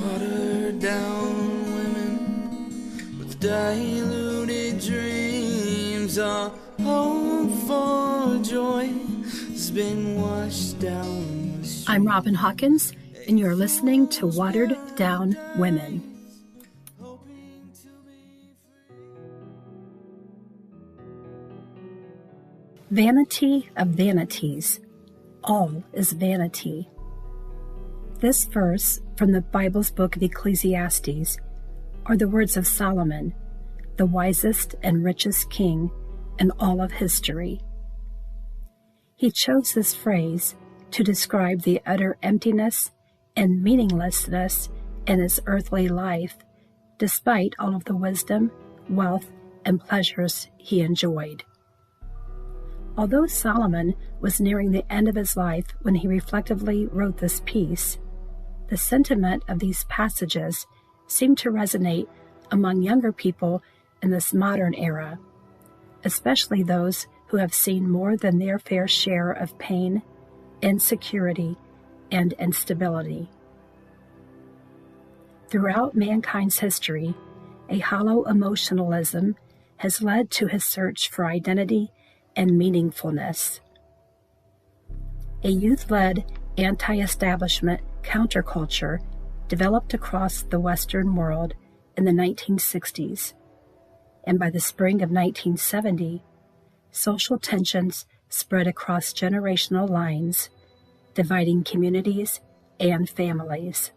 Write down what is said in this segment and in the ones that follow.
Watered down women with diluted dreams. Our hope for joy has been washed down the stream. I'm Robin Hawkins, and you're listening to Watered Down Women. Vanity of vanities, all is vanity. This verse from the Bible's book of Ecclesiastes are the words of Solomon, the wisest and richest king in all of history. He chose this phrase to describe the utter emptiness and meaninglessness in his earthly life, despite all of the wisdom, wealth, and pleasures he enjoyed. Although Solomon was nearing the end of his life when he reflectively wrote this piece, the sentiment of these passages seemed to resonate among younger people in this modern era, especially those who have seen more than their fair share of pain, insecurity, and instability. Throughout mankind's history, a hollow emotionalism has led to his search for identity and meaningfulness. A youth-led anti-establishment counterculture developed across the Western world in the 1960s, and by the spring of 1970, social tensions spread across generational lines, dividing communities and families.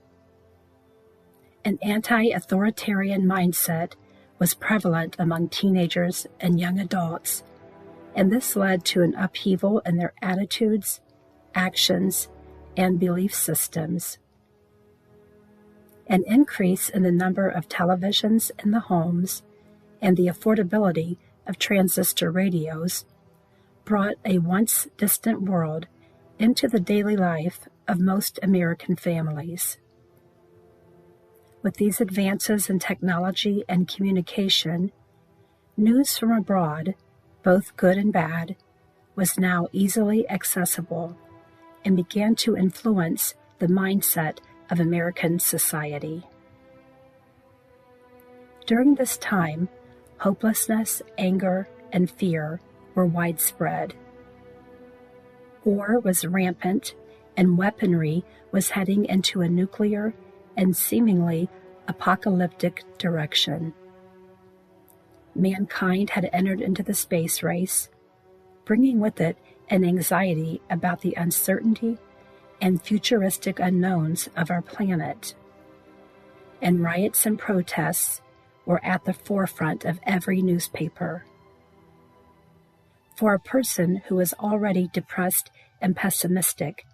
An anti-authoritarian mindset was prevalent among teenagers and young adults, and this led to an upheaval in their attitudes, actions, and belief systems. An increase in the number of televisions in the homes and the affordability of transistor radios brought a once distant world into the daily life of most American families. With these advances in technology and communication, news from abroad, both good and bad, was now easily accessible and began to influence the mindset of American society. During this time, hopelessness, anger, and fear were widespread. War was rampant, and weaponry was heading into a nuclear and seemingly apocalyptic direction. Mankind had entered into the space race, bringing with it an anxiety about the uncertainty and futuristic unknowns of our planet. And riots and protests were at the forefront of every newspaper. For a person who was already depressed and pessimistic,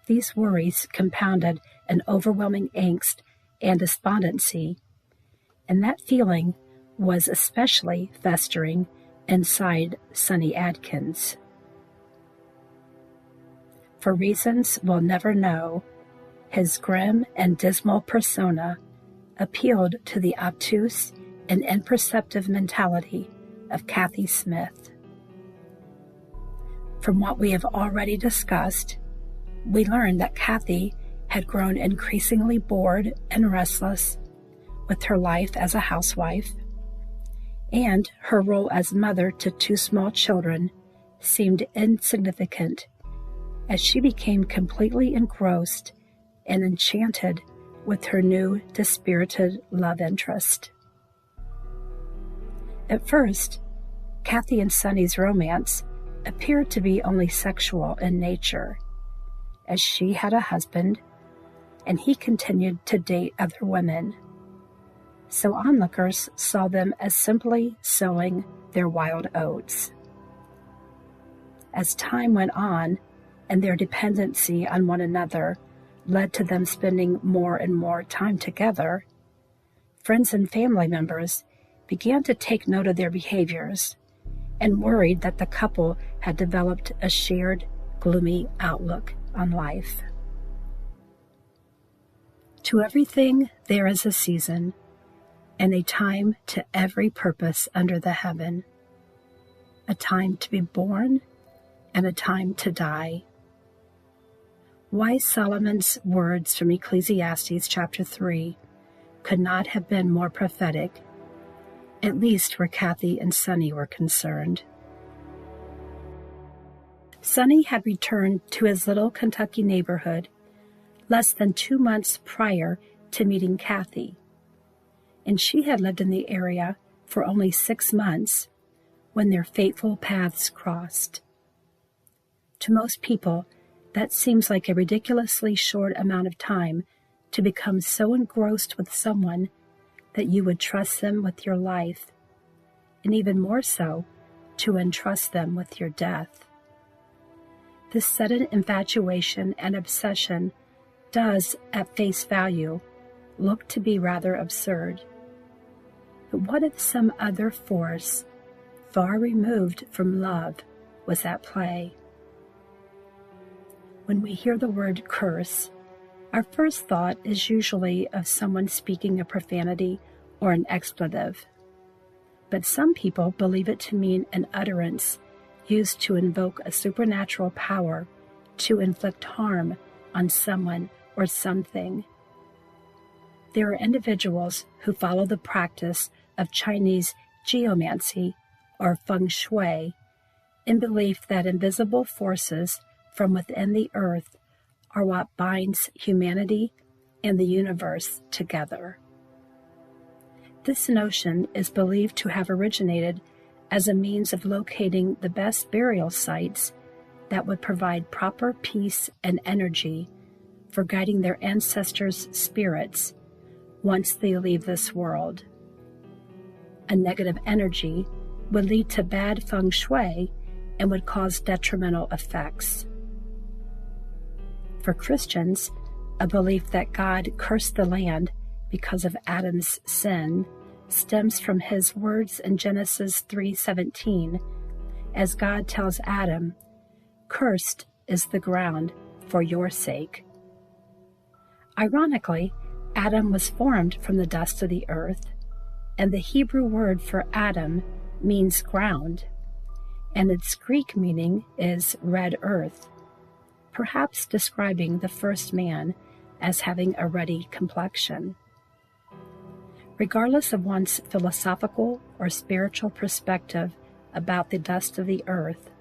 these worries compounded an overwhelming angst and despondency, and that feeling was especially festering inside Sonny Adkins. For reasons we'll never know, his grim and dismal persona appealed to the obtuse and imperceptive mentality of Kathy Smith. From what we have already discussed, we learned that Kathy had grown increasingly bored and restless with her life as a housewife, and her role as mother to two small children seemed insignificant as she became completely engrossed and enchanted with her new dispirited love interest. At first, Kathy and Sonny's romance appeared to be only sexual in nature, as she had a husband and he continued to date other women. So onlookers saw them as simply sowing their wild oats. As time went on, and their dependency on one another led to them spending more and more time together, friends and family members began to take note of their behaviors and worried that the couple had developed a shared, gloomy outlook on life. To everything there is a season, and a time to every purpose under the heaven, a time to be born and a time to die. Wise Solomon's words from Ecclesiastes chapter 3 could not have been more prophetic, at least where Kathy and Sonny were concerned. Sonny had returned to his little Kentucky neighborhood less than 2 months prior to meeting Kathy, and she had lived in the area for only 6 months when their fateful paths crossed. To most people, that seems like a ridiculously short amount of time to become so engrossed with someone that you would trust them with your life, and even more so, to entrust them with your death. This sudden infatuation and obsession does, at face value, look to be rather absurd. But what if some other force, far removed from love, was at play? When we hear the word curse, our first thought is usually of someone speaking a profanity or an expletive. But some people believe it to mean an utterance used to invoke a supernatural power to inflict harm on someone or something. There are individuals who follow the practice of Chinese geomancy or feng shui in belief that invisible forces from within the earth are what binds humanity and the universe together. This notion is believed to have originated as a means of locating the best burial sites that would provide proper peace and energy for guiding their ancestors' spirits once they leave this world. A negative energy would lead to bad feng shui and would cause detrimental effects. For Christians, a belief that God cursed the land because of Adam's sin stems from his words in Genesis 3:17, as God tells Adam, "Cursed is the ground for your sake." Ironically, Adam was formed from the dust of the earth, and the Hebrew word for Adam means ground, and its Greek meaning is red earth, perhaps describing the first man as having a ruddy complexion. Regardless of one's philosophical or spiritual perspective about the dust of the earth,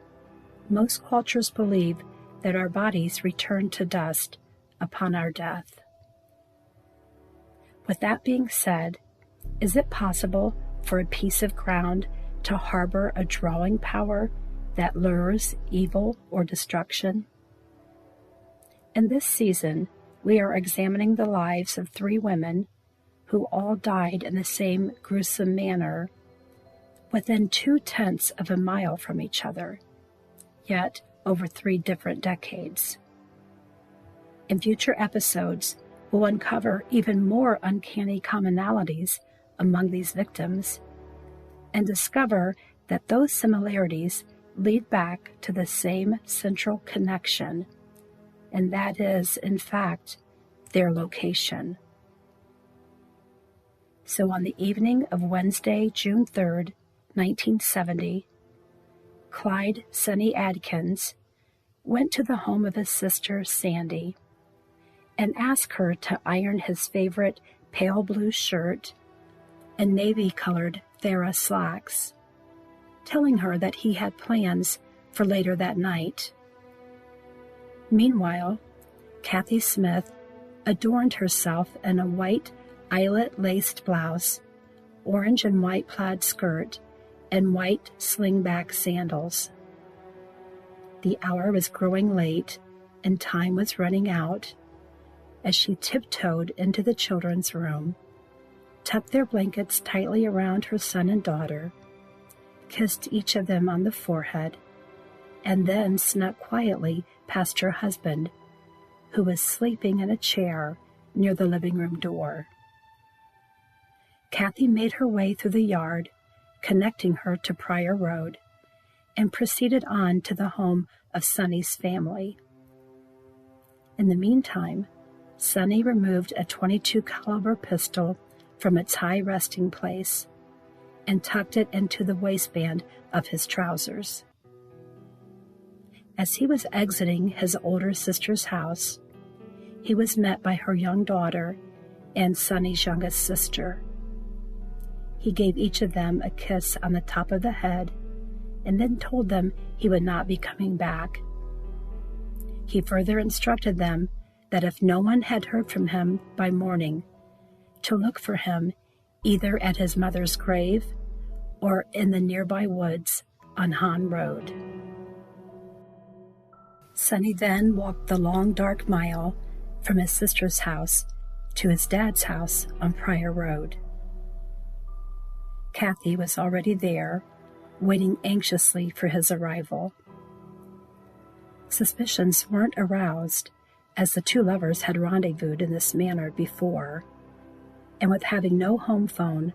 most cultures believe that our bodies return to dust upon our death. With that being said, is it possible for a piece of ground to harbor a drawing power that lures evil or destruction? In this season, we are examining the lives of 3 women who all died in the same gruesome manner, within 0.2 of a mile from each other, yet over 3 different decades. In future episodes, we'll uncover even more uncanny commonalities among these victims and discover that those similarities lead back to the same central connection, and that is, in fact, their location. So on the evening of Wednesday, June 3rd, 1970, Clyde Sonny Adkins went to the home of his sister, Sandy, and asked her to iron his favorite pale blue shirt and navy-colored Farrah slacks, telling her that he had plans for later that night. Meanwhile, Kathy Smith adorned herself in a white eyelet-laced blouse, orange and white plaid skirt, and white slingback sandals. The hour was growing late, and time was running out as she tiptoed into the children's room, tucked their blankets tightly around her son and daughter, kissed each of them on the forehead, and then snuck quietly past her husband, who was sleeping in a chair near the living room door. Kathy made her way through the yard, connecting her to Pryor Road, and proceeded on to the home of Sonny's family. In the meantime, Sonny removed a .22 caliber pistol from its high resting place and tucked it into the waistband of his trousers. As he was exiting his older sister's house, he was met by her young daughter and Sonny's youngest sister. He gave each of them a kiss on the top of the head and then told them he would not be coming back. He further instructed them that if no one had heard from him by morning, to look for him either at his mother's grave or in the nearby woods on Han Road. Sonny then walked the long dark mile from his sister's house to his dad's house on Pryor Road. Kathy was already there, waiting anxiously for his arrival. Suspicions weren't aroused, as the two lovers had rendezvoused in this manner before, and with having no home phone,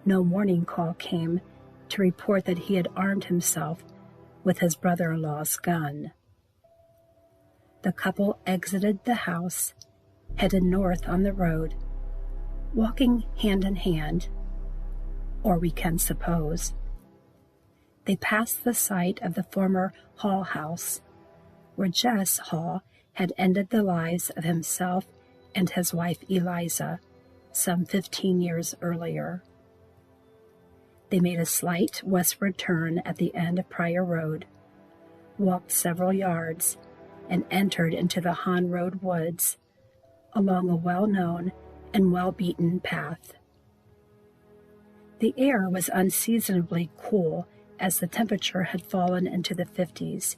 no morning call came to report that he had armed himself with his brother-in-law's gun. The couple exited the house, headed north on the road, walking hand in hand, or we can suppose. They passed the site of the former Hall house, where Jess Hall had ended the lives of himself and his wife Eliza some 15 years earlier. They made a slight westward turn at the end of Pryor Road, walked several yards, and entered into the Han Road woods along a well-known and well-beaten path. The air was unseasonably cool as the temperature had fallen into the 50s.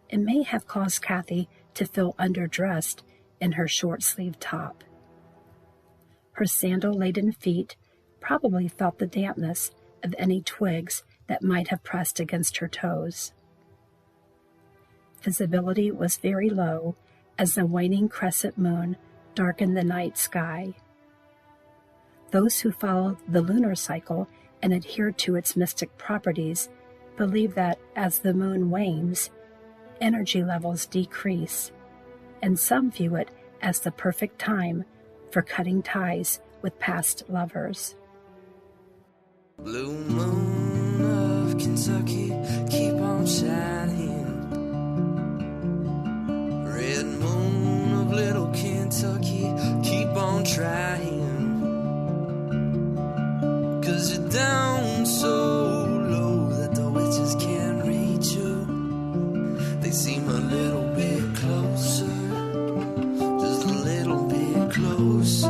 It may have caused Kathy to feel underdressed in her short-sleeved top. Her sandal-laden feet probably felt the dampness of any twigs that might have pressed against her toes. Visibility was very low as the waning crescent moon darkened the night sky. Those who followed the lunar cycle and adhered to its mystic properties believe that as the moon wanes, energy levels decrease, and some view it as the perfect time for cutting ties with past lovers. Blue moon of Kentucky, keep on shining. Red moon of little Kentucky, keep on trying. 'Cause you're down so low that the witches can't reach you. They seem a little bit closer, just a little bit closer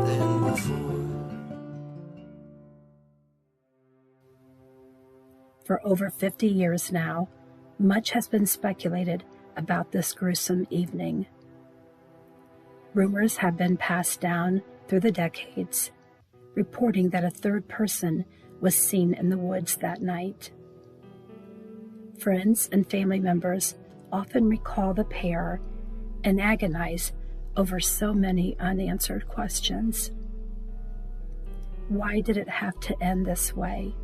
than before. For over 50 years now, much has been speculated about this gruesome evening. Rumors have been passed down through the decades, reporting that a third person was seen in the woods that night. Friends and family members often recall the pair and agonize over so many unanswered questions. Why did it have to end this way?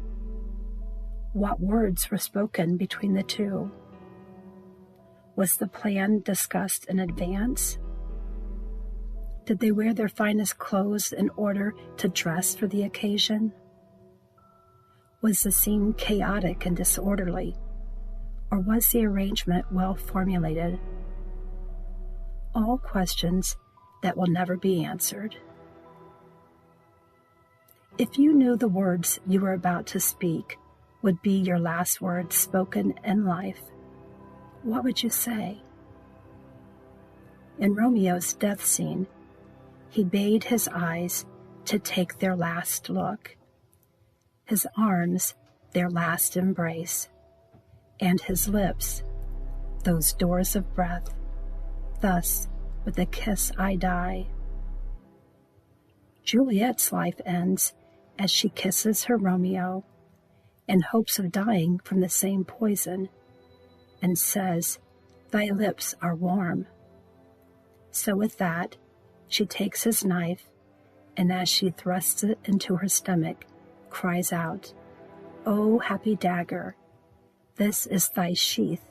What words were spoken between the two? Was the plan discussed in advance? Did they wear their finest clothes in order to dress for the occasion? Was the scene chaotic and disorderly, or was the arrangement well formulated? All questions that will never be answered. If you knew the words you were about to speak would be your last words spoken in life, what would you say? In Romeo's death scene, he bade his eyes to take their last look, his arms their last embrace, and his lips those doors of breath. Thus, with a kiss I die. Juliet's life ends as she kisses her Romeo in hopes of dying from the same poison, and says, "Thy lips are warm." So with that, she takes his knife, and as she thrusts it into her stomach, cries out, "O happy dagger, this is thy sheath.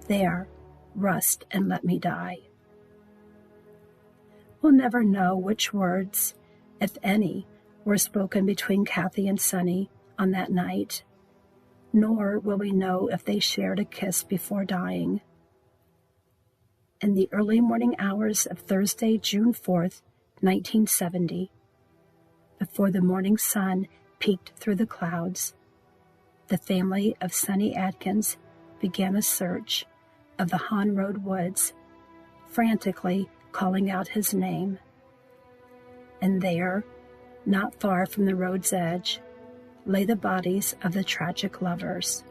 There, rust and let me die." We'll never know which words, if any, were spoken between Kathy and Sonny on that night, nor will we know if they shared a kiss before dying. In the early morning hours of Thursday, June 4th, 1970, before the morning sun peeked through the clouds, the family of Sonny Adkins began a search of the Han Road woods, frantically calling out his name. And there, not far from the road's edge, lay the bodies of the tragic lovers.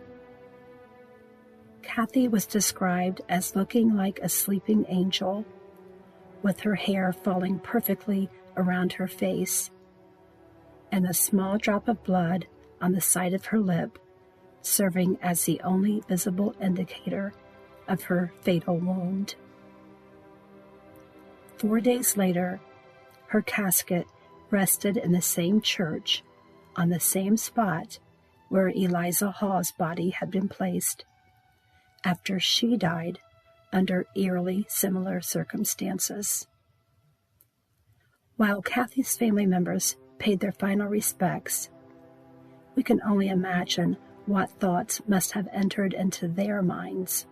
Kathy was described as looking like a sleeping angel, with her hair falling perfectly around her face, and a small drop of blood on the side of her lip, serving as the only visible indicator of her fatal wound. 4 days later, her casket rested in the same church, on the same spot where Eliza Hall's body had been placed, after she died under eerily similar circumstances. While Kathy's family members paid their final respects, we can only imagine what thoughts must have entered into their minds.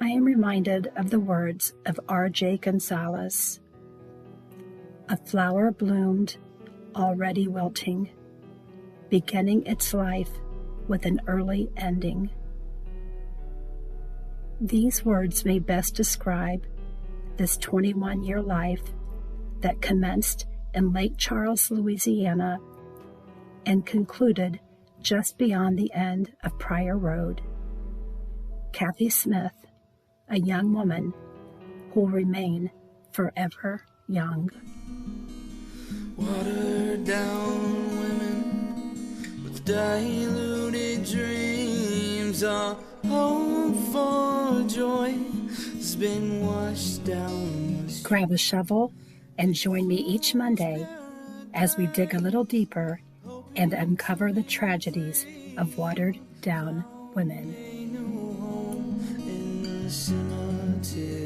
I am reminded of the words of R.J. Gonzalez. A flower bloomed, already wilting, beginning its life with an early ending. These words may best describe this 21-year life that commenced in Lake Charles, Louisiana, and concluded just beyond the end of Pryor Road. Kathy Smith, a young woman who will remain forever young. Watered down women with diluted dreams, our hope for joy has been washed down. Grab a shovel and join me each Monday as we dig a little deeper and uncover the tragedies of watered down women. Cemetery.